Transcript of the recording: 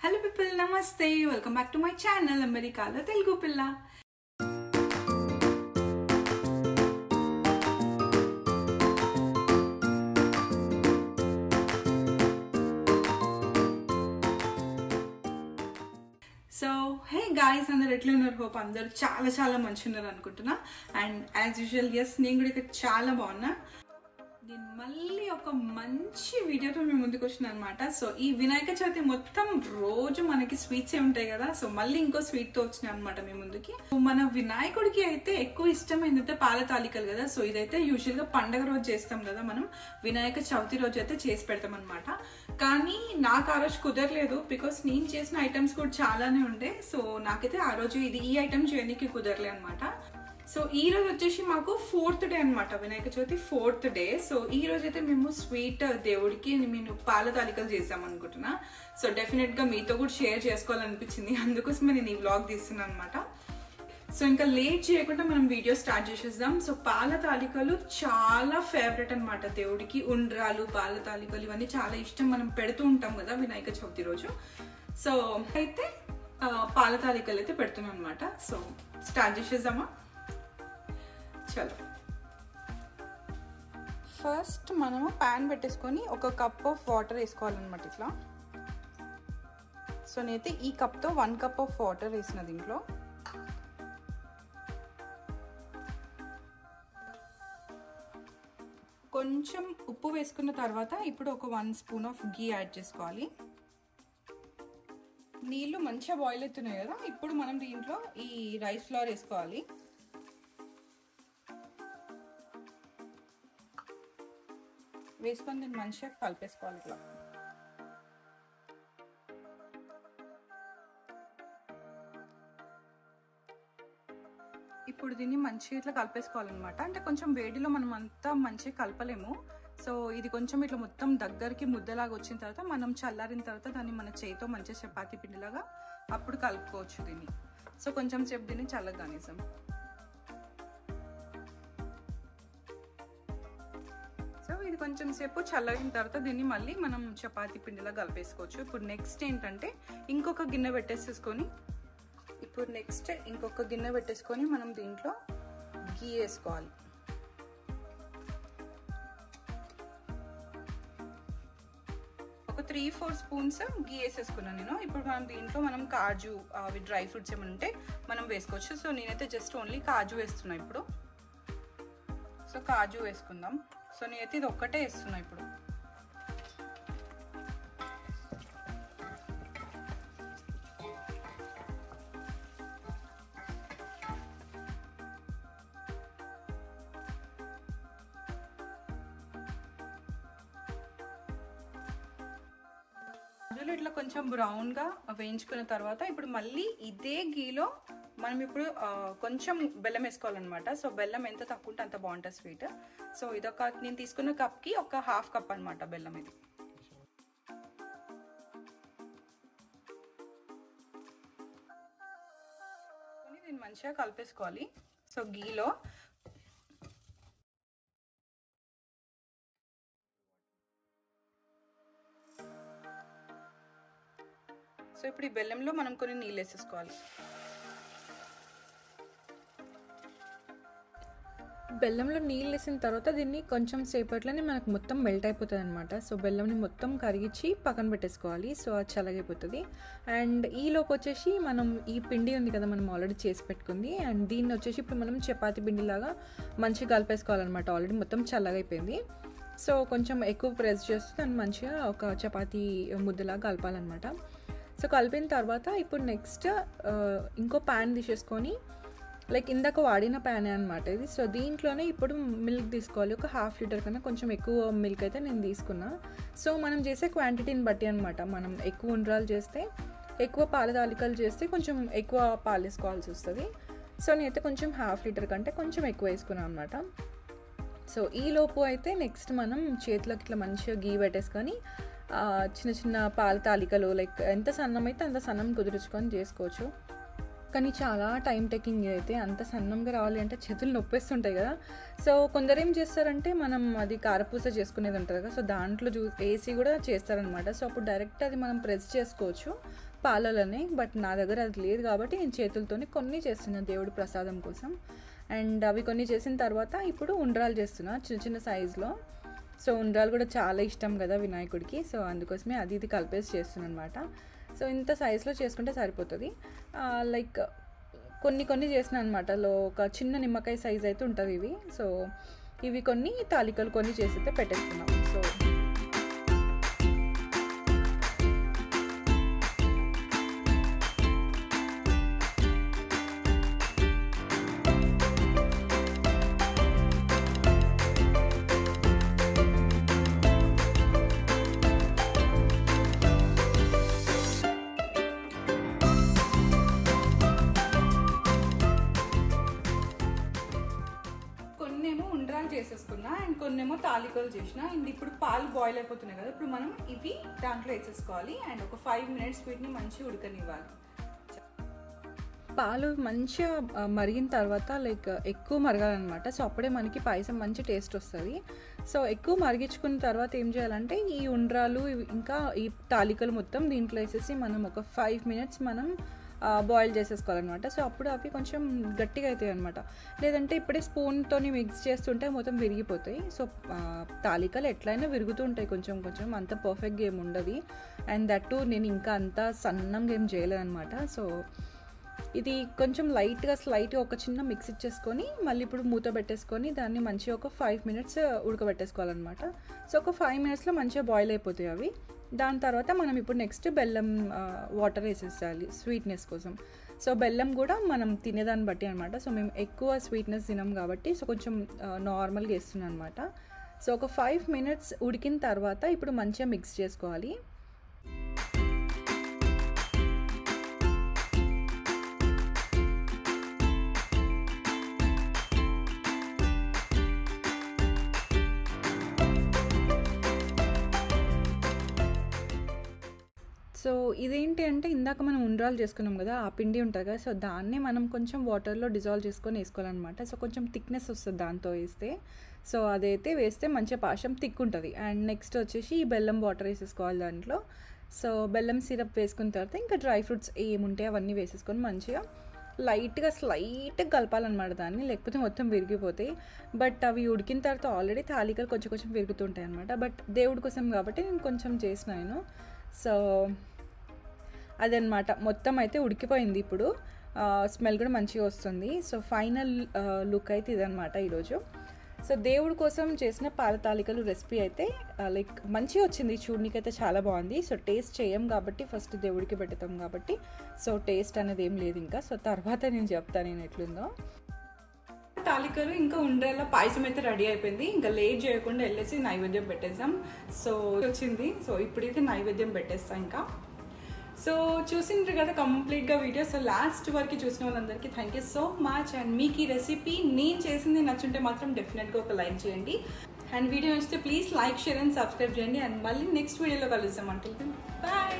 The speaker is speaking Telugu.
Hello people, namaste. Welcome back to my channel Americalo Telugu Pilla. So hey guys, అందరూ ఎట్లా ఉన్నారు? హోప్ అందరూ చాలా మంచిగా ఉన్నారు అనుకుంటున్నా. అండ్ యాజ్ యూజువల్ yes నేను కూడా ఇక్కడ చాలా బాగున్నా. నేను మళ్ళీ ఒక మంచి వీడియోతో మీ ముందుకు వచ్చిన అనమాట. సో ఈ వినాయక చవితి మొత్తం రోజు మనకి స్వీట్స్ ఏ ఉంటాయి కదా. సో మళ్ళీ ఇంకో స్వీట్ తో వచ్చిన అనమాట మీ ముందుకి. మన వినాయకుడికి అయితే ఎక్కువ ఇష్టం ఏంటంటే పాల తాలికలు కదా. సో ఇదైతే యూజువల్ గా పండగ రోజు చేస్తాం కదా మనం. వినాయక చవితి రోజు అయితే చేసి పెడతాం అనమాట. కానీ నాకు ఆ రోజు కుదరలేదు బికాస్ నేను చేసిన ఐటమ్స్ కూడా చాలానే ఉండే. సో నాకైతే ఆ రోజు ఈ ఐటమ్ చేయడానికి కుదరలే అనమాట. సో ఈ రోజు వచ్చేసి మాకు 4th డే అనమాట, Vinayaka Chavithi 4th day. So ఈ రోజు అయితే మేము స్వీట్ దేవుడికి నేను పాల తాలికలు చేసాం అనుకుంటున్నా. సో డెఫినెట్ గా మీతో కూడా షేర్ చేసుకోవాలనిపించింది, అందుకోసమే నేను ఈ వ్లాగ్ తీస్తున్నాను అనమాట. సో ఇంకా లేట్ చేయకుండా మనం వీడియో స్టార్ట్ చేసేద్దాం. సో పాల తాలికలు చాలా ఫేవరెట్ అనమాట దేవుడికి. ఉండ్రాలు, పాల తాలికలు ఇవన్నీ చాలా ఇష్టం, మనం పెడుతూ ఉంటాం కదా వినాయక చవితి రోజు. సో అయితే పాల తాలికలు అయితే పెడుతున్నాం అనమాట. సో స్టార్ట్ చేసేద్దామా? చలో, ఫస్ట్ మనము ప్యాన్ పెట్టేసుకొని ఒక కప్ ఆఫ్ వాటర్ వేసుకోవాలన్నమాట ఇట్లా. సో నేనైతే ఈ కప్తో 1 కప్ ఆఫ్ వాటర్ వేసిన దీంట్లో. కొంచెం ఉప్పు వేసుకున్న తర్వాత ఇప్పుడు ఒక 1 స్పూన్ ఆఫ్ గీ యాడ్ చేసుకోవాలి. నీళ్ళు మంచిగా బాయిల్ అవుతున్నాయి కదా. ఇప్పుడు మనం దీంట్లో ఈ రైస్ ఫ్లోర్ వేసుకోవాలి. వేసుకొని దీన్ని మంచిగా కలిపేసుకోవాలి ఇట్లా. ఇప్పుడు దీన్ని మంచిగా ఇట్లా కలిపేసుకోవాలన్నమాట. అంటే కొంచెం వేడిలో మనం అంతా మంచిగా కలపలేము. సో ఇది కొంచెం ఇట్లా మొత్తం దగ్గరికి ముద్దలాగా వచ్చిన తర్వాత మనం చల్లారిన తర్వాత దాన్ని మన చేతితో మంచిగా చపాతీ పిండిలాగా అప్పుడు కలుపుకోవచ్చు దీన్ని. సో కొంచెం సేపు దీన్ని చల్లగానేసాం. సో ఇది కొంచెం సేపు చల్లగిన తర్వాత దీన్ని మళ్ళీ మనం చపాతీ పిండిలా కలిపేసుకోవచ్చు. ఇప్పుడు నెక్స్ట్ ఏంటంటే ఇంకొక గిన్నె పెట్టేసుకొని మనం దీంట్లో గీ వేసుకోవాలి. ఒక 3-4 స్పూన్స్ గీ వేసేసుకున్నాను నేను. ఇప్పుడు మనం కాజు అవి డ్రై ఫ్రూట్స్ ఏమైనా ఉంటే మనం వేసుకోవచ్చు. సో నేనైతే జస్ట్ ఓన్లీ కాజు వేస్తున్నా ఇప్పుడు. సో కాజు వేసుకుందాం. సో నేనైతే ఇది ఒక్కటే వేస్తున్నా ఇప్పుడు. కాజులు ఇట్లా కొంచెం బ్రౌన్గా వేయించుకున్న తర్వాత ఇప్పుడు మళ్ళీ ఇదే గీలో మనం ఇప్పుడు కొంచెం బెల్లం వేసుకోవాలన్నమాట. సో బెల్లం ఎంత తక్కువ ఉంటే అంత బాగుంటుంది స్వీట్. సో ఇదొక నేను తీసుకున్న కప్కి ఒక 1/2 కప్ అనమాట బెల్లం ఇది. దీన్ని మంచిగా కలిపేసుకోవాలి. సో గీలో సో ఇప్పుడు ఈ బెల్లంలో మనం కొన్ని నీళ్ళు వేసేసుకోవాలి. బెల్లంలో నీళ్ళు వేసిన తర్వాత దీన్ని కొంచెం సేపట్లోనే మనకు మొత్తం మెల్ట్ అయిపోతుంది అనమాట. సో బెల్లంని మొత్తం కరిగించి పక్కన పెట్టేసుకోవాలి. సో అది చల్లగైపోతుంది. అండ్ ఈలోపు వచ్చేసి మనం ఈ పిండి ఉంది కదా మనం ఆల్రెడీ చేసి పెట్టుకుంది. అండ్ దీన్ని వచ్చేసి ఇప్పుడు మనం చపాతీ పిండిలాగా మంచిగా కలిపేసుకోవాలన్నమాట. ఆల్రెడీ మొత్తం చల్లగైపోయింది. సో కొంచెం ఎక్కువ ప్రెస్ చేస్తూ దాన్ని మంచిగా ఒక చపాతీ ముద్దలాగా కలపాలన్నమాట. సో కలిపిన తర్వాత ఇప్పుడు నెక్స్ట్ ఇంకో ప్యాన్ తీసేసుకొని లైక్ ఇందాక వాడిన ప్యానే అనమాట ఇది. సో దీంట్లోనే ఇప్పుడు మిల్క్ తీసుకోవాలి. ఒక 1/2 లీటర్ కన్నా కొంచెం ఎక్కువ మిల్క్ అయితే నేను తీసుకున్నా. సో మనం చేసే క్వాంటిటీని బట్టి అనమాట. మనం ఎక్కువ ఉండ్రాలు చేస్తే, ఎక్కువ పాల తాలికలు చేస్తే కొంచెం ఎక్కువ పాలు వేసుకోవాల్సి వస్తుంది. సో నేనైతే కొంచెం 1/2 లీటర్ కంటే కొంచెం ఎక్కువ వేసుకున్నాను అనమాట. సో ఈలోపు అయితే నెక్స్ట్ మనం చేతిలోకి ఇట్లా మంచిగా గీ పెట్టేసుకొని చిన్న చిన్న పాల తాలికలు లైక్ ఎంత సన్నం అయితే అంత సన్నం కుదుర్చుకొని చేసుకోవచ్చు. కానీ చాలా టైం టేకింగ్ అయితే. అంత సన్నంగా రావాలి అంటే చేతులు నొప్పేస్తుంటాయి కదా. సో కొందరు ఏం చేస్తారంటే మనం అది కారపూస చేసుకునేది ఉంటుంది కదా, సో దాంట్లో వేసి కూడా చేస్తారనమాట. సో అప్పుడు డైరెక్ట్ అది మనం ప్రెస్ చేసుకోవచ్చు పాలలోనే. బట్ నా దగ్గర అది లేదు కాబట్టి నేను చేతులతోనే కొన్ని చేస్తున్నాను దేవుడి ప్రసాదం కోసం. అండ్ అవి కొన్ని చేసిన తర్వాత ఇప్పుడు ఉండ్రాలు చేస్తున్నా చిన్న చిన్న సైజులో. సో ఉండ్రాలు కూడా చాలా ఇష్టం కదా వినాయకుడికి, సో అందుకోసమే అది ఇది కలిపేసి చేస్తున్నాను అనమాట. సో ఇంత సైజులో చేసుకుంటే సరిపోతుంది. లైక్ కొన్ని చేసిన అనమాట. ఒక చిన్న నిమ్మకాయ సైజ్ అయితే ఉంటుంది ఇవి. సో ఇవి కొన్ని తాలికలు కొన్ని చేసితే పెట్టేస్తున్నాం. సో చేసేసుకున్నా అండ్ కొన్నేమో తాలికలు చేసిన. అండ్ ఇప్పుడు పాలు బాయిల్ అయిపోతున్నాయి కదా, ఇప్పుడు మనం ఇవి దాంట్లో వేసేసుకోవాలి అండ్ ఒక 5 minutes వీటిని మంచిగా ఉడకనివ్వాలి. పాలు మంచిగా మరిగిన తర్వాత లైక్ ఎక్కువ మరగాలన్నమాట. సో అప్పుడే మనకి పాయసం మంచి టేస్ట్ వస్తుంది. సో ఎక్కువ మరిగించుకున్న తర్వాత ఏం చేయాలంటే ఈ ఉండ్రాలు ఇంకా ఈ తాలికలు మొత్తం దీంట్లో వేసేసి మనం ఒక 5 minutes మనం బాయిల్ చేసేసుకోవాలన్నమాట. సో అప్పుడు అవి కొంచెం గట్టిగా అవుతాయి అనమాట. లేదంటే ఇప్పుడే స్పూన్తో మిక్స్ చేస్తుంటే మొత్తం విరిగిపోతాయి. సో తాలికలు ఎట్లయినా విరుగుతూ ఉంటాయి కొంచెం కొంచెం, అంత పర్ఫెక్ట్గా ఏమి ఉండదు. అండ్ దట్టు నేను ఇంకా అంత సన్నంగా ఏం చేయలేదన్నమాట. సో ఇది కొంచెం స్లైట్గా ఒక చిన్న మిక్స్ ఇచ్చేసుకొని మళ్ళీ ఇప్పుడు మూత పెట్టేసుకొని దాన్ని మంచిగా ఒక 5 minutes ఉడకబెట్టేసుకోవాలన్నమాట. సో ఒక 5 minutesలో మంచిగా బాయిల్ అయిపోతాయి అవి. దాని తర్వాత మనం ఇప్పుడు నెక్స్ట్ బెల్లం వాటర్ వేసేసాలి స్వీట్నెస్ కోసం. సో బెల్లం కూడా మనం తినేదాన్ని బట్టి అనమాట. సో మేము ఎక్కువ స్వీట్నెస్ తినాం కాబట్టి సో కొంచెం నార్మల్గా వేస్తున్నాం అనమాట. సో ఒక 5 minutes ఉడికిన తర్వాత ఇప్పుడు మంచిగా మిక్స్ చేసుకోవాలి. సో ఇదేంటి అంటే ఇందాక మనం ఉండ్రాలు చేసుకున్నాం కదా, ఆ పిండి ఉంటుంది కదా, సో దాన్ని మనం కొంచెం వాటర్లో డిజాల్వ్ చేసుకొని వేసుకోవాలన్నమాట. సో కొంచెం థిక్నెస్ వస్తుంది దాంతో వేస్తే. సో అదైతే వేస్తే మంచిగా పాశం థిక్ ఉంటుంది. అండ్ నెక్స్ట్ వచ్చేసి ఈ బెల్లం వాటర్ వేసేసుకోవాలి దాంట్లో. సో బెల్లం సిరప్ వేసుకున్న తర్వాత ఇంకా డ్రై ఫ్రూట్స్ ఏముంటాయి అవన్నీ వేసేసుకొని మంచిగా స్లైట్గా కలపాలన్నమాట దాన్ని, లేకపోతే మొత్తం విరిగిపోతాయి. బట్ అవి ఉడికిన తర్వాత ఆల్రెడీ తాలికలు కొంచెం విరుగుతుంటాయి అనమాట. బట్ దేవుడి కోసం కాబట్టి నేను కొంచెం చేసినాను. సో అదనమాట, మొత్తం అయితే ఉడికిపోయింది. ఇప్పుడు స్మెల్ కూడా మంచిగా వస్తుంది. సో ఫైనల్ లుక్ అయితే ఇదనమాట ఈరోజు. సో దేవుడి కోసం చేసిన పాల తాలికలు రెసిపీ అయితే లైక్ మంచిగా వచ్చింది, చూడడానికి అయితే చాలా బాగుంది. సో టేస్ట్ చేయం కాబట్టి ఫస్ట్ దేవుడికి పెడతాం కాబట్టి సో టేస్ట్ అనేది ఏం లేదు ఇంకా. సో తర్వాత నేను చెప్తాను నేను ఎట్లుందో. తాలికలు ఇంకా ఉండేలా పాయసం అయితే రెడీ అయిపోయింది. ఇంకా లేట్ చేయకుండా వెళ్ళేసి నైవేద్యం పెట్టేసాం. సో వచ్చింది. సో ఇప్పుడైతే నైవేద్యం పెట్టేస్తాం ఇంకా. సో చూసిండ్రు కదా కంప్లీట్గా వీడియో. సో లాస్ట్ వరకు చూసిన వాళ్ళందరికీ thank you so much. And మీకు ఈ రెసిపీ నేను చేసింది నచ్చుంటే మాత్రం డెఫినెట్గా ఒక లైక్ చేయండి. అండ్ వీడియో నచ్చితే please like, share and subscribe చేయండి. అండ్ మళ్ళీ నెక్స్ట్ వీడియోలో కలుద్దాం. అంటే బాయ్.